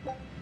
อ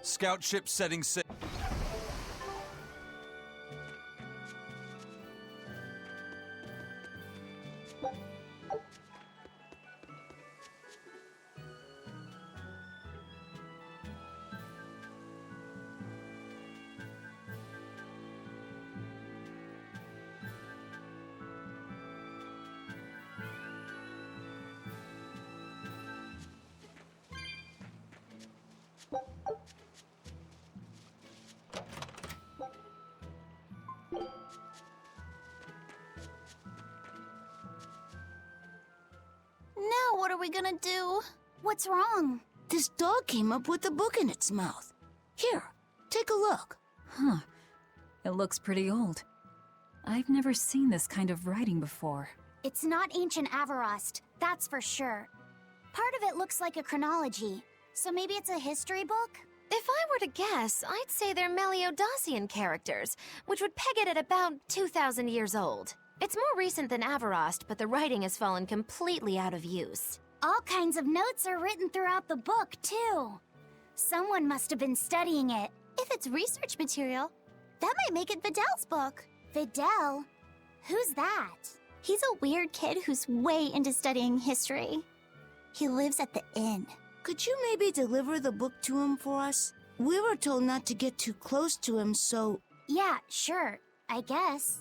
Scout ship setting sail. Now what are we gonna do? What's wrong? This dog came up with a book in its mouth. Here, take a look. Huh. It looks pretty old. I've never seen this kind of writing before. It's not ancient Avarost, that's for sure. Part of it looks like a chronology, so maybe it's a history book? If I were to guess, I'd say they're Meliodosian characters, which would peg it at about 2,000 years old. It's more recent than Avarost, but the writing has fallen completely out of use. All kinds of notes are written throughout the book, too. Someone must have been studying it. If it's research material, that might make it Videl's book. Videl? Who's that? He's a weird kid who's way into studying history. He lives at the inn. Could you maybe deliver the book to him for us? We were told not to get too close to him, so... Yeah, sure. I guess.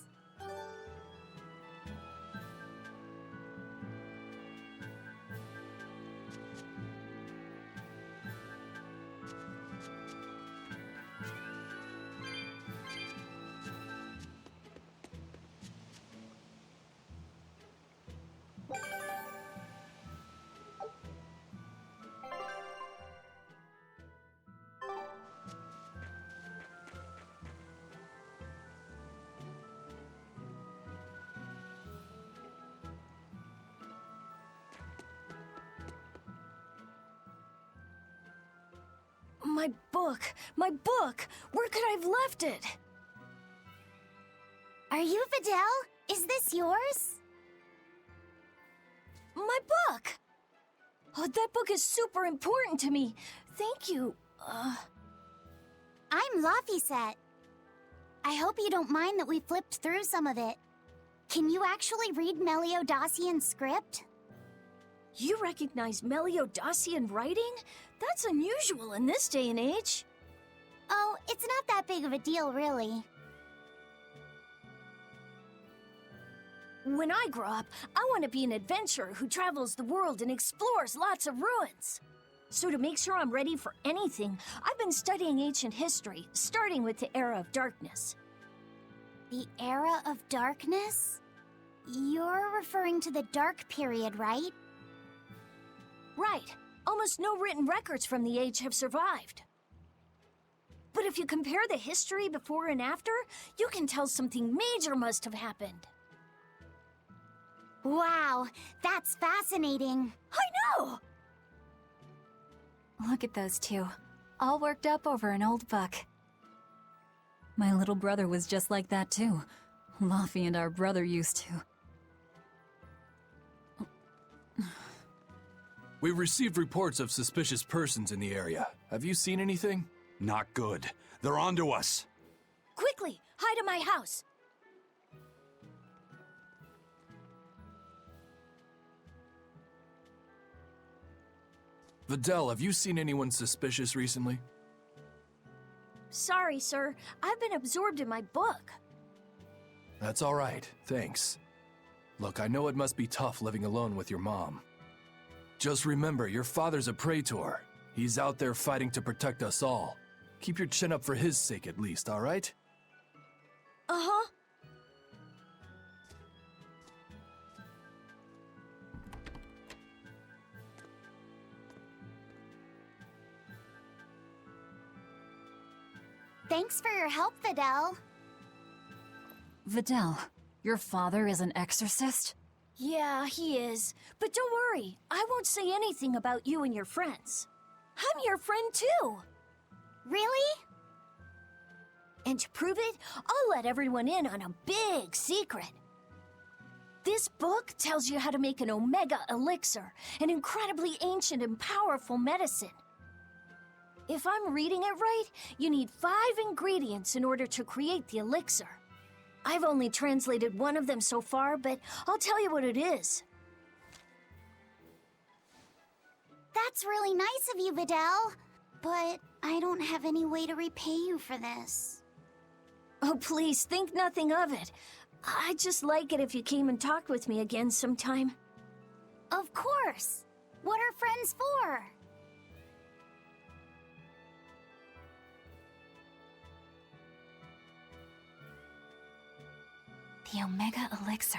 My book! My book! Where could I have left it? Are you Videl? Is this yours? My book! Oh, that book is super important to me. Thank you. I'm Laphicet. I hope you don't mind that we flipped through some of it. Can you actually read Meliodassian script? You recognize Meliodassian writing? That's unusual in this day and age. Oh, it's not that big of a deal, really. When I grow up, I want to be an adventurer who travels the world and explores lots of ruins. So to make sure I'm ready for anything, I've been studying ancient history, starting with the Era of Darkness. The Era of Darkness? You're referring to the Dark Period, right? Right. Almost no written records from the age have survived. But if you compare the history before and after, you can tell something major must have happened. Wow, that's fascinating. I know! Look at those two, all worked up over an old book. My little brother was just like that too. Laffy and our brother used to. We received reports of suspicious persons in the area. Have you seen anything? Not good. They're onto us. Quickly, hide in my house. Videl, have you seen anyone suspicious recently? Sorry, sir. I've been absorbed in my book. That's all right, thanks. Look, I know it must be tough living alone with your mom. Just remember, your father's a praetor. He's out there fighting to protect us all. Keep your chin up for his sake at least, all right? Uh-huh. Thanks for your help, Videl. Videl, your father is an exorcist? Yeah, he is. But don't worry, I won't say anything about you and your friends. I'm your friend too. Really? And to prove it, I'll let everyone in on a big secret. This book tells you how to make an Omega Elixir, an incredibly ancient and powerful medicine. If I'm reading it right, you need 5 ingredients in order to create the elixir. I've only translated one of them so far, but I'll tell you what it is. That's really nice of you, Videl. But I don't have any way to repay you for this. Oh, please, think nothing of it. I'd just like it if you came and talked with me again sometime. Of course. What are friends for? The Omega Elixir.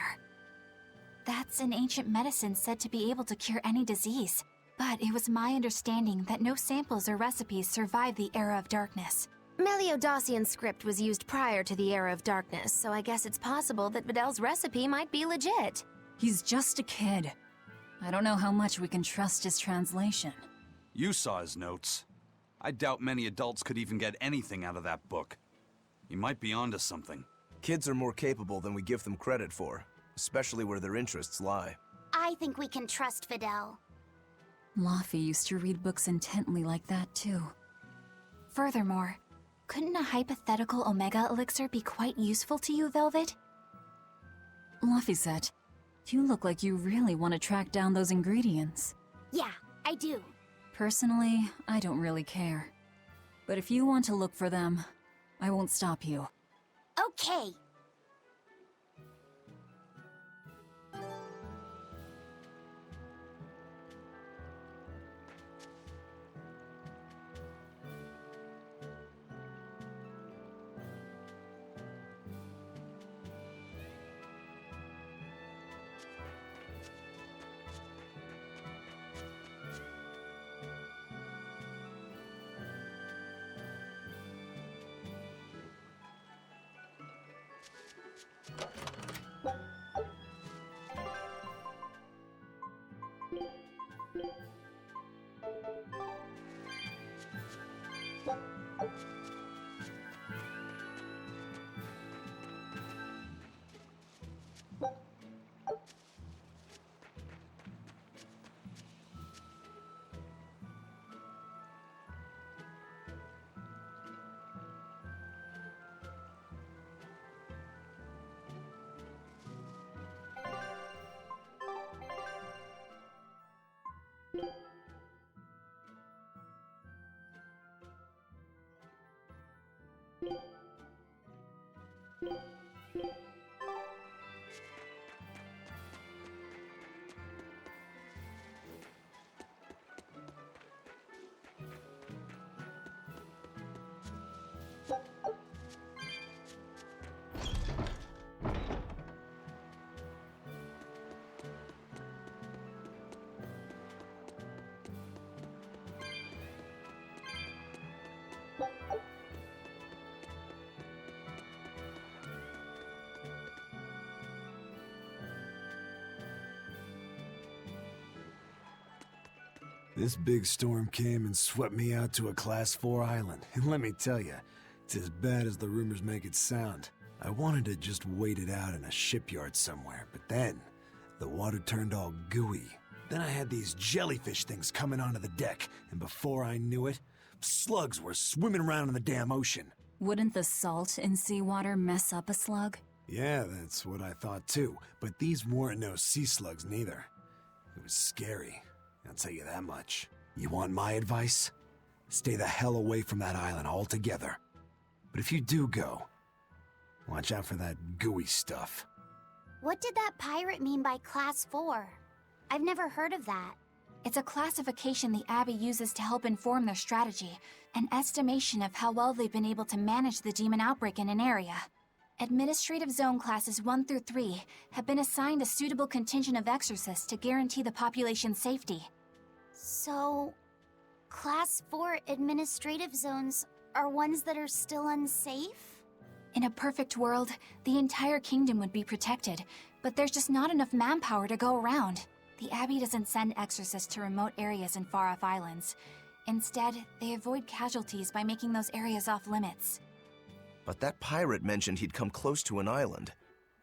That's an ancient medicine said to be able to cure any disease. But it was my understanding that no samples or recipes survived the Era of Darkness. Meliodassian script was used prior to the Era of Darkness, so I guess it's possible that Videl's recipe might be legit. He's just a kid. I don't know how much we can trust his translation. You saw his notes. I doubt many adults could even get anything out of that book. He might be onto something. Kids are more capable than we give them credit for, especially where their interests lie. I think we can trust Videl. Laffy used to read books intently like that too. Furthermore, couldn't a hypothetical Omega Elixir be quite useful to you, Velvet? Laphicet, you look like you really want to track down those ingredients. Yeah, I do. Personally, I don't really care. But if you want to look for them, I won't stop you. Okay. This big storm came and swept me out to a Class 4 island, and let me tell you, it's as bad as the rumors make it sound. I wanted to just wait it out in a shipyard somewhere, but then the water turned all gooey. Then I had these jellyfish things coming onto the deck, and before I knew it, slugs were swimming around in the damn ocean. Wouldn't the salt in seawater mess up a slug? Yeah, that's what I thought too, but these weren't no sea slugs neither. It was scary, I'll tell you that much. You want my advice? Stay the hell away from that island altogether. But if you do go, watch out for that gooey stuff. What did that pirate mean by Class 4? I've never heard of that. It's a classification the Abbey uses to help inform their strategy, an estimation of how well they've been able to manage the demon outbreak in an area. Administrative Zone Classes 1 through 3 have been assigned a suitable contingent of exorcists to guarantee the population's safety. So, Class 4 administrative zones are ones that are still unsafe? In a perfect world, the entire kingdom would be protected, but there's just not enough manpower to go around. The Abbey doesn't send exorcists to remote areas and far-off islands. Instead, they avoid casualties by making those areas off-limits. But that pirate mentioned he'd come close to an island.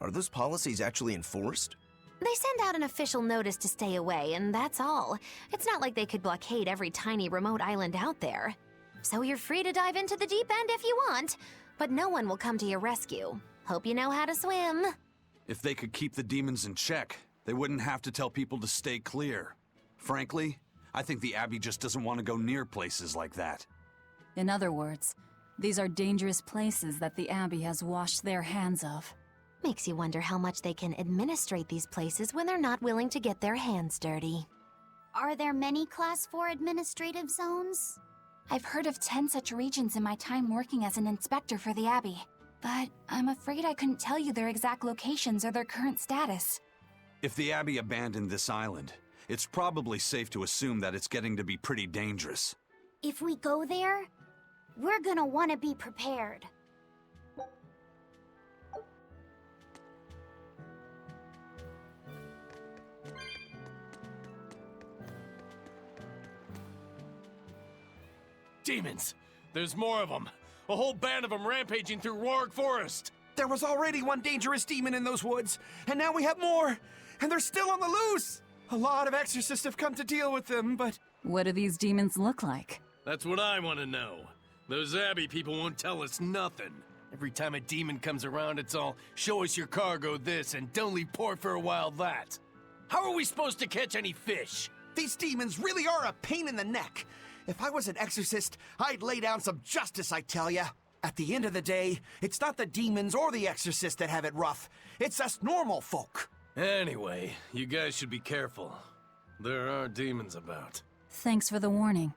Are those policies actually enforced? They send out an official notice to stay away, and that's all. It's not like they could blockade every tiny remote island out there. So you're free to dive into the deep end if you want, but no one will come to your rescue. Hope you know how to swim. If they could keep the demons in check, they wouldn't have to tell people to stay clear. Frankly, I think the Abbey just doesn't want to go near places like that. In other words, these are dangerous places that the Abbey has washed their hands of. Makes you wonder how much they can administrate these places when they're not willing to get their hands dirty. Are there many Class 4 administrative zones? I've heard of 10 such regions in my time working as an inspector for the Abbey, but I'm afraid I couldn't tell you their exact locations or their current status. If the Abbey abandoned this island, it's probably safe to assume that it's getting to be pretty dangerous. If we go there, we're gonna want to be prepared. Demons! There's more of them! A whole band of them rampaging through Roark Forest! There was already one dangerous demon in those woods, and now we have more! And they're still on the loose! A lot of exorcists have come to deal with them, but... What do these demons look like? That's what I want to know. Those Abbey people won't tell us nothing. Every time a demon comes around, it's all, show us your cargo this, and don't leave port for a while that. How are we supposed to catch any fish? These demons really are a pain in the neck. If I was an exorcist, I'd lay down some justice, I tell ya. At the end of the day, it's not the demons or the exorcists that have it rough. It's us normal folk. Anyway, you guys should be careful. There are demons about. Thanks for the warning.